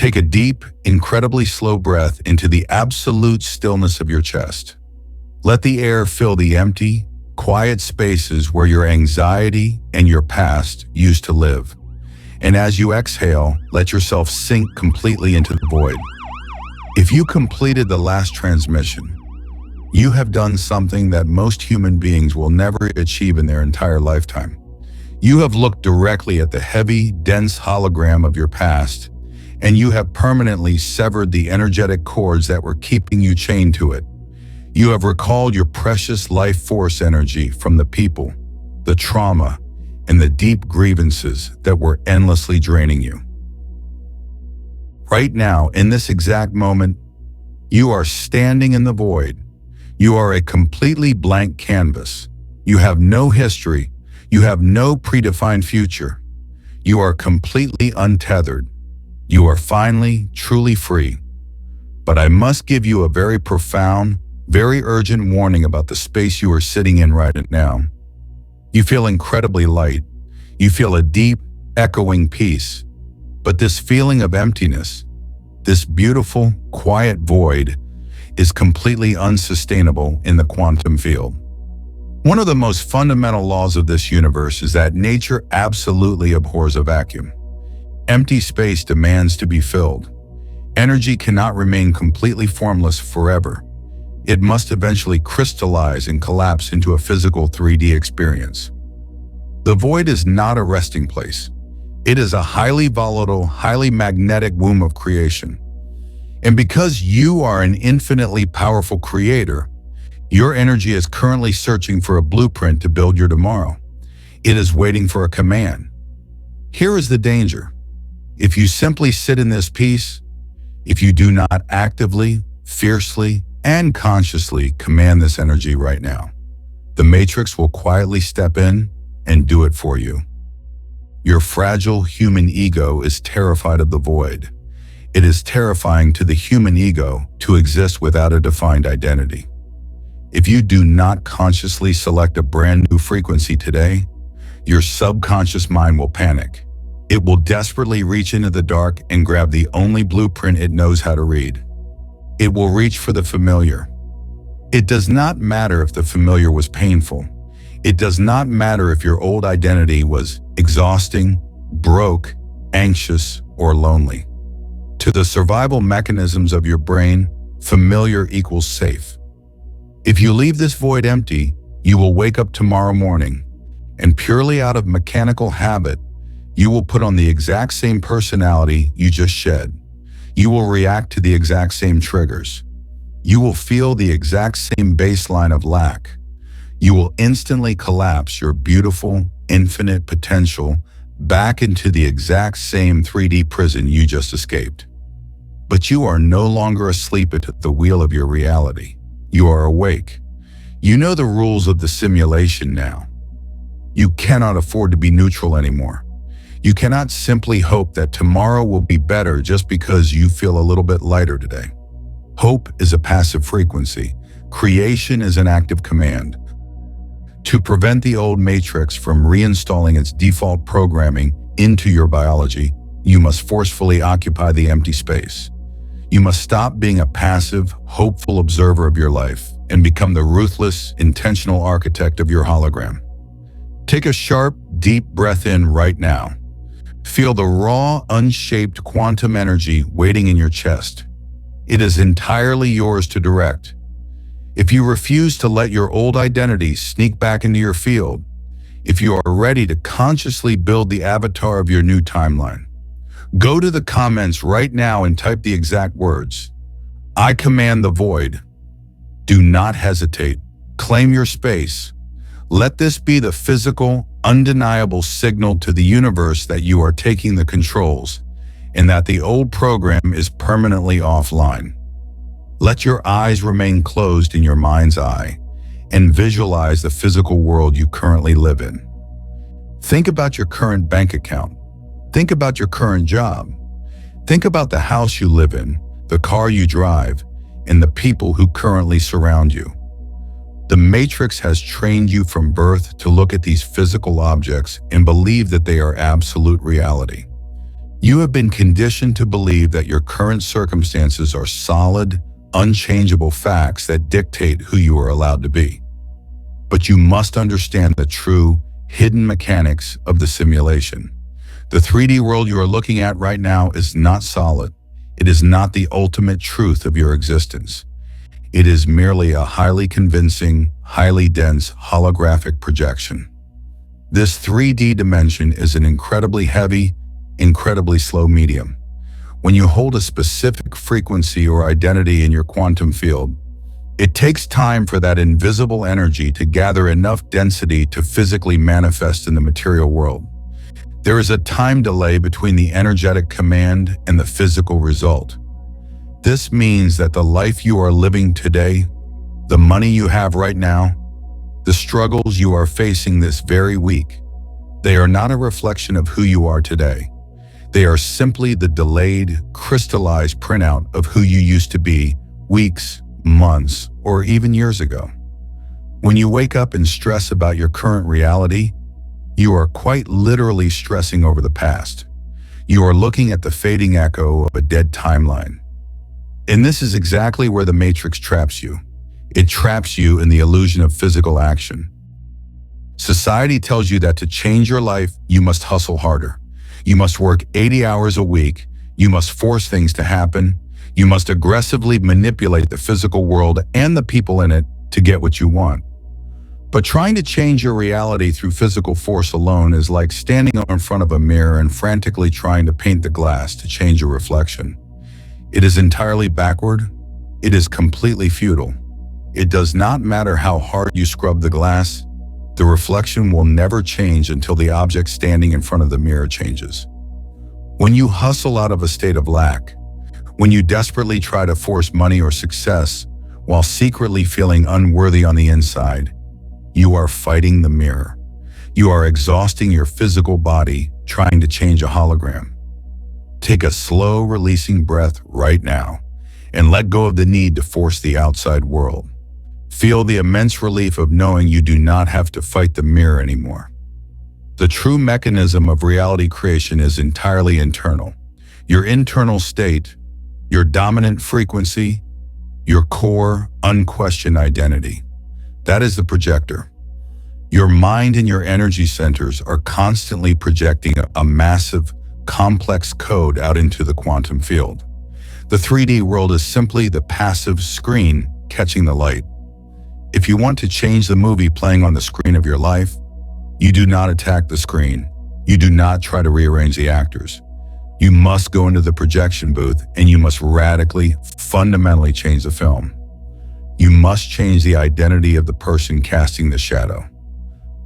Take a deep, incredibly slow breath into the absolute stillness of your chest. Let the air fill the empty, quiet spaces where your anxiety and your past used to live. And as you exhale, let yourself sink completely into the void. If you completed the last transmission, you have done something that most human beings will never achieve in their entire lifetime. You have looked directly at the heavy, dense hologram of your past, and you have permanently severed the energetic cords that were keeping you chained to it. You have recalled your precious life force energy from the people, the trauma, and the deep grievances that were endlessly draining you. Right now, in this exact moment, you are standing in the void. You are a completely blank canvas. You have no history. You have no predefined future. You are completely untethered. You are finally, truly free. But I must give you a very profound, very urgent warning about the space you are sitting in right now. You feel incredibly light. You feel a deep, echoing peace. But this feeling of emptiness, this beautiful, quiet void, is completely unsustainable in the quantum field. One of the most fundamental laws of this universe is that nature absolutely abhors a vacuum. Empty space demands to be filled. Energy cannot remain completely formless forever. It must eventually crystallize and collapse into a physical 3D experience. The void is not a resting place. It is a highly volatile, highly magnetic womb of creation. And because you are an infinitely powerful creator, your energy is currently searching for a blueprint to build your tomorrow. It is waiting for a command. Here is the danger. If you simply sit in this peace, if you do not actively, fiercely, and consciously command this energy right now, the Matrix will quietly step in and do it for you. Your fragile human ego is terrified of the void. It is terrifying to the human ego to exist without a defined identity. If you do not consciously select a brand new frequency today, your subconscious mind will panic. It will desperately reach into the dark and grab the only blueprint it knows how to read. It will reach for the familiar. It does not matter if the familiar was painful. It does not matter if your old identity was exhausting, broke, anxious, or lonely. To the survival mechanisms of your brain, familiar equals safe. If you leave this void empty, you will wake up tomorrow morning, and purely out of mechanical habit, you will put on the exact same personality you just shed. You will react to the exact same triggers. You will feel the exact same baseline of lack. You will instantly collapse your beautiful, infinite potential back into the exact same 3D prison you just escaped. But you are no longer asleep at the wheel of your reality. You are awake. You know the rules of the simulation now. You cannot afford to be neutral anymore. You cannot simply hope that tomorrow will be better just because you feel a little bit lighter today. Hope is a passive frequency. Creation is an active command. To prevent the old matrix from reinstalling its default programming into your biology, you must forcefully occupy the empty space. You must stop being a passive, hopeful observer of your life and become the ruthless, intentional architect of your hologram. Take a sharp, deep breath in right now. Feel the raw, unshaped quantum energy waiting in your chest. It is entirely yours to direct. If you refuse to let your old identity sneak back into your field, if you are ready to consciously build the avatar of your new timeline, go to the comments right now and type the exact words. I command the void. Do not hesitate. Claim your space. Let this be the physical, undeniable signal to the universe that you are taking the controls and that the old program is permanently offline. Let your eyes remain closed in your mind's eye and visualize the physical world you currently live in. Think about your current bank account. Think about your current job. Think about the house you live in, the car you drive, and the people who currently surround you. The Matrix has trained you from birth to look at these physical objects and believe that they are absolute reality. You have been conditioned to believe that your current circumstances are solid, unchangeable facts that dictate who you are allowed to be. But you must understand the true, hidden mechanics of the simulation. The 3D world you are looking at right now is not solid. It is not the ultimate truth of your existence. It is merely a highly convincing, highly dense holographic projection. This 3D dimension is an incredibly heavy, incredibly slow medium. When you hold a specific frequency or identity in your quantum field, it takes time for that invisible energy to gather enough density to physically manifest in the material world. There is a time delay between the energetic command and the physical result. This means that the life you are living today, the money you have right now, the struggles you are facing this very week, they are not a reflection of who you are today. They are simply the delayed, crystallized printout of who you used to be weeks, months, or even years ago. When you wake up and stress about your current reality, you are quite literally stressing over the past. You are looking at the fading echo of a dead timeline. And this is exactly where the Matrix traps you. It traps you in the illusion of physical action. Society tells you that to change your life, you must hustle harder. You must work 80 hours a week. You must force things to happen. You must aggressively manipulate the physical world and the people in it to get what you want. But trying to change your reality through physical force alone is like standing in front of a mirror and frantically trying to paint the glass to change your reflection. It is entirely backward. It is completely futile. It does not matter how hard you scrub the glass. The reflection will never change until the object standing in front of the mirror changes. When you hustle out of a state of lack, when you desperately try to force money or success while secretly feeling unworthy on the inside, you are fighting the mirror. You are exhausting your physical body trying to change a hologram. Take a slow, releasing breath right now and let go of the need to force the outside world. Feel the immense relief of knowing you do not have to fight the mirror anymore. The true mechanism of reality creation is entirely internal. Your internal state, your dominant frequency, your core, unquestioned identity. That is the projector. Your mind and your energy centers are constantly projecting a massive, complex code out into the quantum field. The 3D world is simply the passive screen catching the light. If you want to change the movie playing on the screen of your life, you do not attack the screen. You do not try to rearrange the actors. You must go into the projection booth and you must radically, fundamentally change the film. You must change the identity of the person casting the shadow.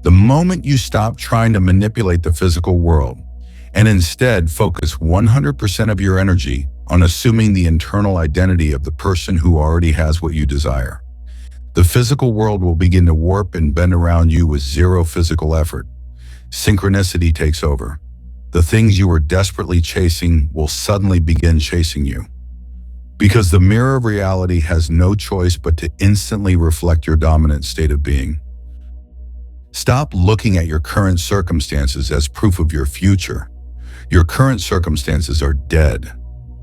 The moment you stop trying to manipulate the physical world and instead focus 100% of your energy on assuming the internal identity of the person who already has what you desire, the physical world will begin to warp and bend around you with zero physical effort. Synchronicity takes over. The things you were desperately chasing will suddenly begin chasing you. Because the mirror of reality has no choice but to instantly reflect your dominant state of being. Stop looking at your current circumstances as proof of your future. Your current circumstances are dead.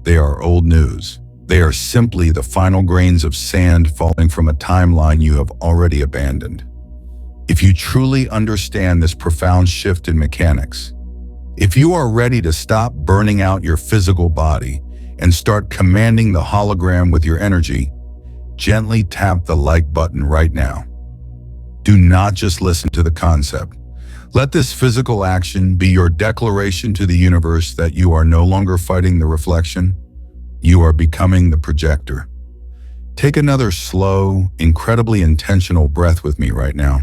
They are old news. They are simply the final grains of sand falling from a timeline you have already abandoned. If you truly understand this profound shift in mechanics, if you are ready to stop burning out your physical body and start commanding the hologram with your energy, gently tap the like button right now. Do not just listen to the concept. Let this physical action be your declaration to the universe that you are no longer fighting the reflection. You are becoming the projector. Take another slow, incredibly intentional breath with me right now.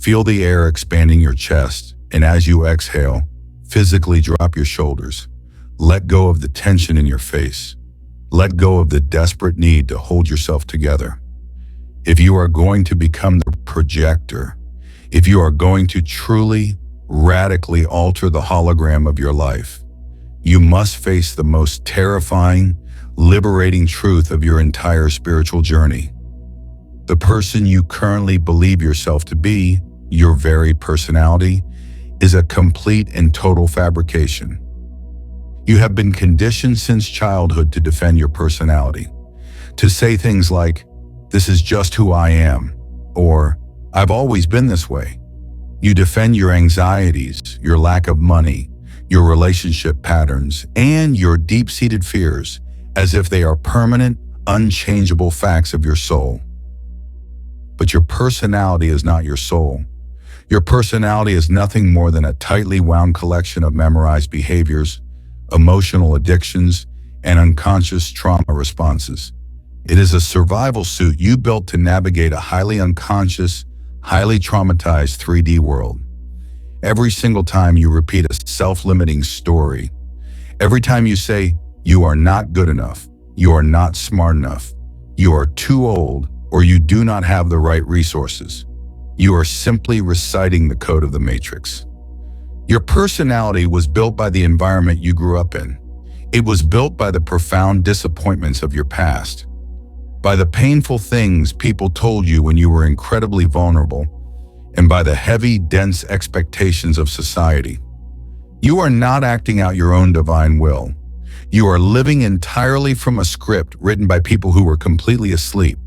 Feel the air expanding your chest, and as you exhale, physically drop your shoulders. Let go of the tension in your face. Let go of the desperate need to hold yourself together. If you are going to become the projector, if you are going to truly, radically alter the hologram of your life, you must face the most terrifying, liberating truth of your entire spiritual journey. The person you currently believe yourself to be, your very personality, is a complete and total fabrication. You have been conditioned since childhood to defend your personality, to say things like, "This is just who I am," or "I've always been this way." You defend your anxieties, your lack of money, your relationship patterns, and your deep-seated fears as if they are permanent, unchangeable facts of your soul. But your personality is not your soul. Your personality is nothing more than a tightly wound collection of memorized behaviors, emotional addictions, and unconscious trauma responses. It is a survival suit you built to navigate a highly unconscious, highly traumatized 3D world. Every single time you repeat a self-limiting story, every time you say, "You are not good enough," "You are not smart enough," "You are too old," or "You do not have the right resources," you are simply reciting the code of the Matrix. Your personality was built by the environment you grew up in. It was built by the profound disappointments of your past, by the painful things people told you when you were incredibly vulnerable, and by the heavy, dense expectations of society. You are not acting out your own divine will. You are living entirely from a script written by people who were completely asleep.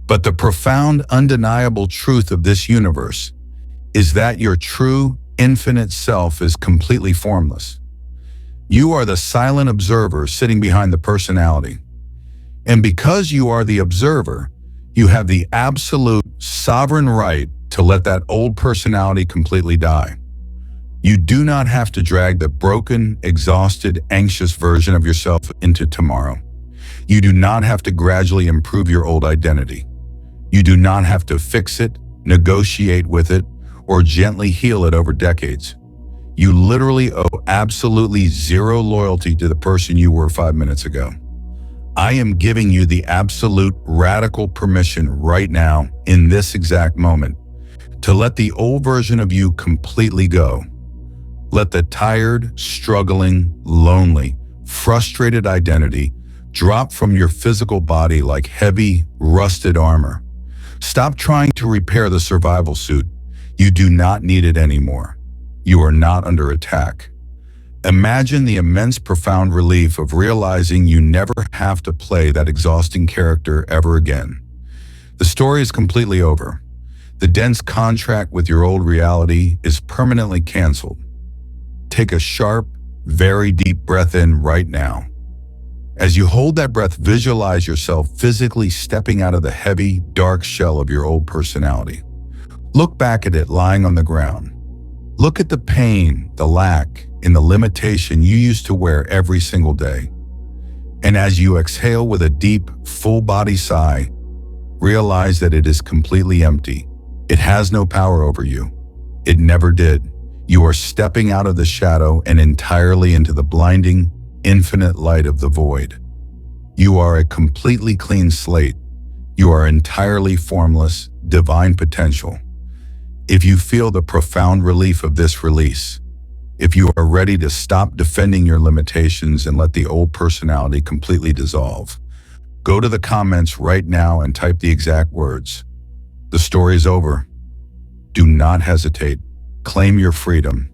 But the profound, undeniable truth of this universe is that your true, infinite self is completely formless. You are the silent observer sitting behind the personality. And because you are the observer, you have the absolute, sovereign right to let that old personality completely die. You do not have to drag the broken, exhausted, anxious version of yourself into tomorrow. You do not have to gradually improve your old identity. You do not have to fix it, negotiate with it, or gently heal it over decades. You literally owe absolutely zero loyalty to the person you were 5 minutes ago. I am giving you the absolute radical permission right now, in this exact moment, to let the old version of you completely go. Let the tired, struggling, lonely, frustrated identity drop from your physical body like heavy, rusted armor. Stop trying to repair the survival suit. You do not need it anymore. You are not under attack. Imagine the immense, profound relief of realizing you never have to play that exhausting character ever again. The story is completely over. The dense contract with your old reality is permanently canceled. Take a sharp, very deep breath in right now. As you hold that breath, visualize yourself physically stepping out of the heavy, dark shell of your old personality. Look back at it lying on the ground. Look at the pain, the lack, and the limitation you used to wear every single day. And as you exhale with a deep, full-body sigh, realize that it is completely empty. It has no power over you. It never did. You are stepping out of the shadow and entirely into the blinding, infinite light of the void. You are a completely clean slate. You are entirely formless, divine potential. If you feel the profound relief of this release, if you are ready to stop defending your limitations and let the old personality completely dissolve, go to the comments right now and type the exact words. The story is over. Do not hesitate. Claim your freedom.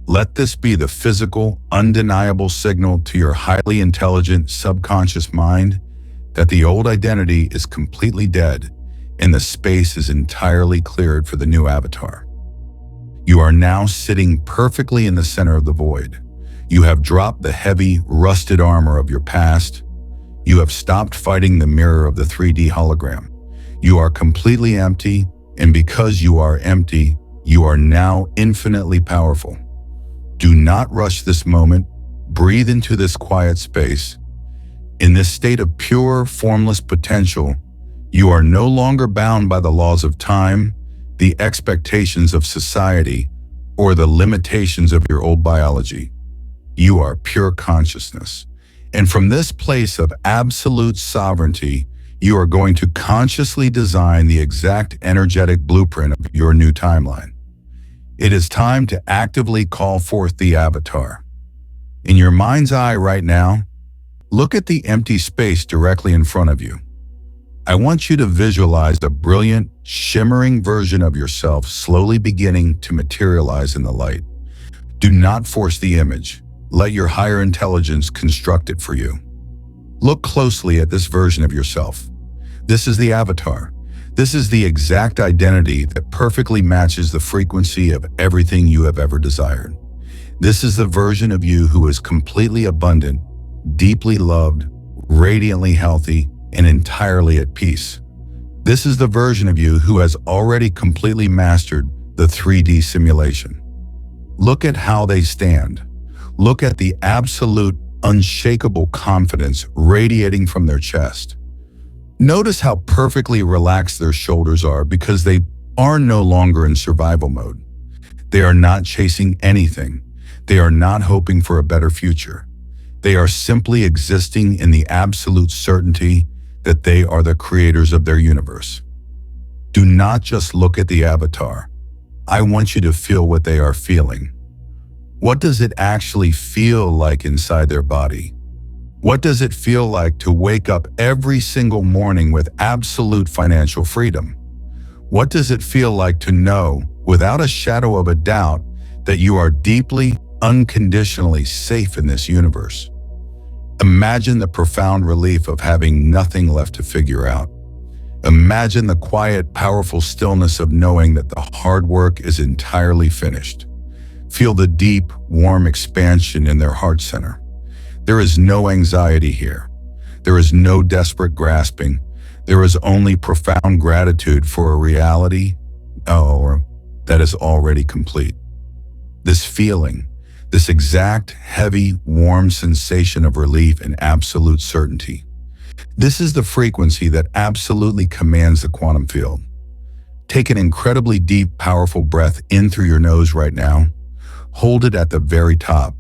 Let this be the physical, undeniable signal to your highly intelligent subconscious mind that the old identity is completely dead and the space is entirely cleared for the new avatar. You are now sitting perfectly in the center of the void. You have dropped the heavy, rusted armor of your past. You have stopped fighting the mirror of the 3D hologram. You are completely empty, and because you are empty, you are now infinitely powerful. Do not rush this moment. Breathe into this quiet space. In this state of pure, formless potential, you are no longer bound by the laws of time, the expectations of society, or the limitations of your old biology. You are pure consciousness. And from this place of absolute sovereignty, you are going to consciously design the exact energetic blueprint of your new timeline. It is time to actively call forth the avatar. In your mind's eye right now, look at the empty space directly in front of you. I want you to visualize a brilliant, shimmering version of yourself slowly beginning to materialize in the light. Do not force the image. Let your higher intelligence construct it for you. Look closely at this version of yourself. This is the avatar. This is the exact identity that perfectly matches the frequency of everything you have ever desired. This is the version of you who is completely abundant, deeply loved, radiantly healthy, and entirely at peace. This is the version of you who has already completely mastered the 3D simulation. Look at how they stand. Look at the absolute, unshakable confidence radiating from their chest. Notice how perfectly relaxed their shoulders are because they are no longer in survival mode. They are not chasing anything. They are not hoping for a better future. They are simply existing in the absolute certainty that they are the creators of their universe. Do not just look at the avatar. I want you to feel what they are feeling. What does it actually feel like inside their body? What does it feel like to wake up every single morning with absolute financial freedom? What does it feel like to know, without a shadow of a doubt, that you are deeply, unconditionally safe in this universe? Imagine the profound relief of having nothing left to figure out. Imagine the quiet, powerful stillness of knowing that the hard work is entirely finished. Feel the deep, warm expansion in their heart center. There is no anxiety here. There is no desperate grasping. There is only profound gratitude for a reality, that is already complete. This feeling, this exact, heavy, warm sensation of relief and absolute certainty. This is the frequency that absolutely commands the quantum field. Take an incredibly deep, powerful breath in through your nose right now. Hold it at the very top.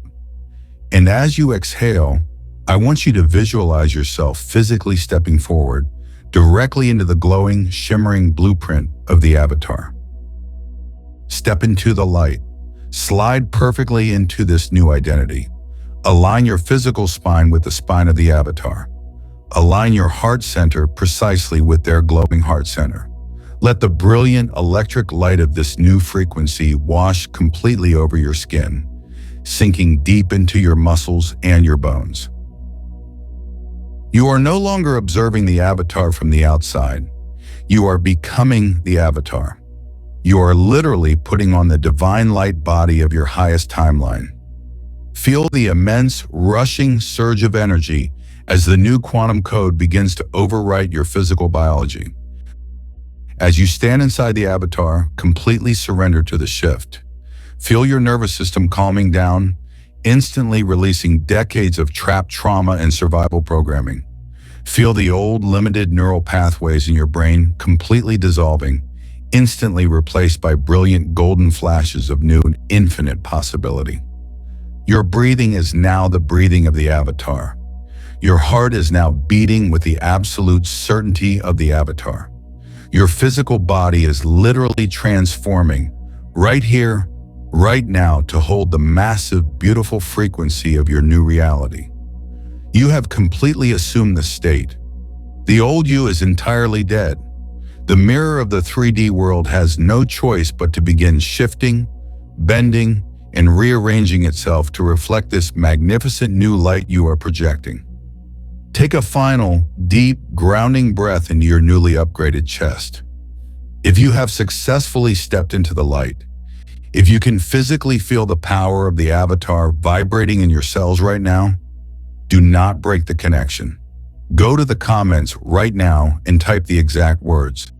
And as you exhale, I want you to visualize yourself physically stepping forward, directly into the glowing, shimmering blueprint of the avatar. Step into the light. Slide perfectly into this new identity. Align your physical spine with the spine of the avatar. Align your heart center precisely with their glowing heart center. Let the brilliant electric light of this new frequency wash completely over your skin, sinking deep into your muscles and your bones. You are no longer observing the avatar from the outside. You are becoming the avatar. You are literally putting on the divine light body of your highest timeline. Feel the immense, rushing surge of energy as the new quantum code begins to overwrite your physical biology. As you stand inside the avatar, completely surrender to the shift. Feel your nervous system calming down, instantly releasing decades of trapped trauma and survival programming. Feel the old, limited neural pathways in your brain completely dissolving, instantly replaced by brilliant golden flashes of new, infinite possibility. Your breathing is now the breathing of the avatar. Your heart is now beating with the absolute certainty of the avatar. Your physical body is literally transforming right here, right now, to hold the massive, beautiful frequency of your new reality. You have completely assumed the state. The old you is entirely dead. The mirror of the 3D world has no choice but to begin shifting, bending, and rearranging itself to reflect this magnificent new light you are projecting. Take a final, deep, grounding breath into your newly upgraded chest. If you have successfully stepped into the light, if you can physically feel the power of the avatar vibrating in your cells right now, do not break the connection. Go to the comments right now and type the exact words.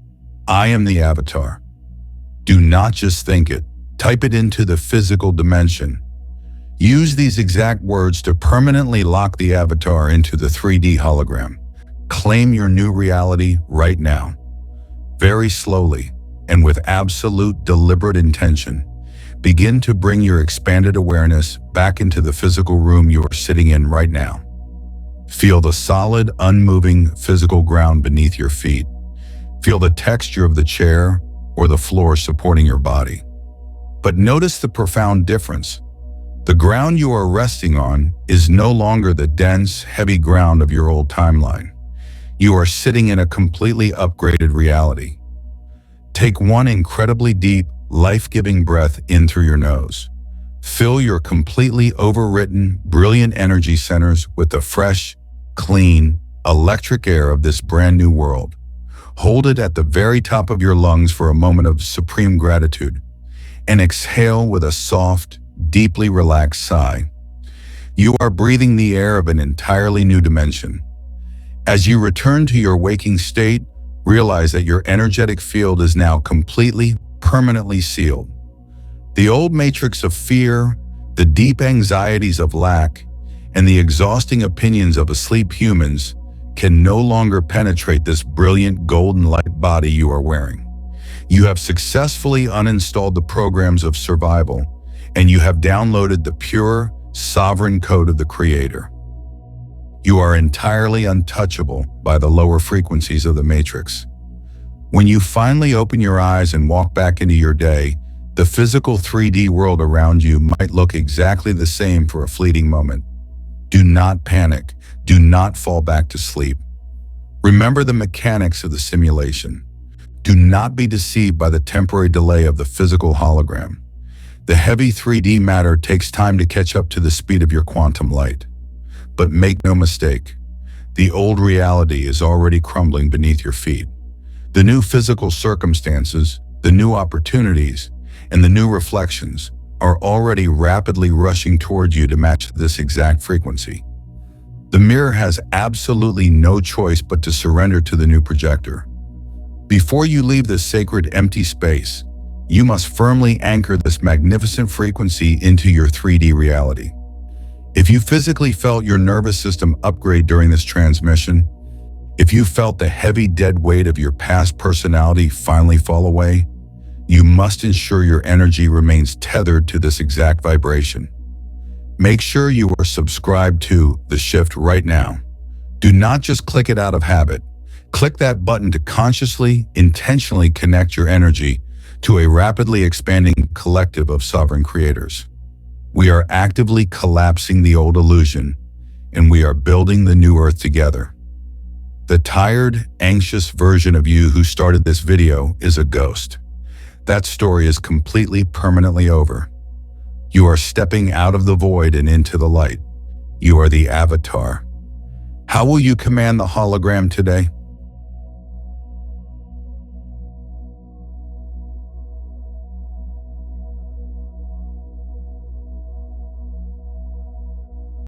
I am the avatar. Do not just think it. Type it into the physical dimension. Use these exact words to permanently lock the avatar into the 3D hologram. Claim your new reality right now. Very slowly, and with absolute deliberate intention, begin to bring your expanded awareness back into the physical room you are sitting in right now. Feel the solid, unmoving physical ground beneath your feet. Feel the texture of the chair or the floor supporting your body. But notice the profound difference. The ground you are resting on is no longer the dense, heavy ground of your old timeline. You are sitting in a completely upgraded reality. Take one incredibly deep, life-giving breath in through your nose. Fill your completely overwritten, brilliant energy centers with the fresh, clean, electric air of this brand new world. Hold it at the very top of your lungs for a moment of supreme gratitude, and exhale with a soft, deeply relaxed sigh. You are breathing the air of an entirely new dimension. As you return to your waking state, realize that your energetic field is now completely, permanently sealed. The old matrix of fear, the deep anxieties of lack, and the exhausting opinions of asleep humans can no longer penetrate this brilliant golden light body you are wearing. You have successfully uninstalled the programs of survival, and you have downloaded the pure, sovereign code of the Creator. You are entirely untouchable by the lower frequencies of the matrix. When you finally open your eyes and walk back into your day, the physical 3D world around you might look exactly the same for a fleeting moment. Do not panic. Do not fall back to sleep. Remember the mechanics of the simulation. Do not be deceived by the temporary delay of the physical hologram. The heavy 3D matter takes time to catch up to the speed of your quantum light. But make no mistake, the old reality is already crumbling beneath your feet. The new physical circumstances, the new opportunities, and the new reflections are already rapidly rushing towards you to match this exact frequency. The mirror has absolutely no choice but to surrender to the new projector. Before you leave this sacred empty space, you must firmly anchor this magnificent frequency into your 3D reality. If you physically felt your nervous system upgrade during this transmission, if you felt the heavy dead weight of your past personality finally fall away, you must ensure your energy remains tethered to this exact vibration. Make sure you are subscribed to The Shift right now. Do not just click it out of habit. Click that button to consciously, intentionally connect your energy to a rapidly expanding collective of sovereign creators. We are actively collapsing the old illusion, and we are building the new earth together. The tired, anxious version of you who started this video is a ghost. That story is completely, permanently over. You are stepping out of the void and into the light. You are the avatar. How will you command the hologram today?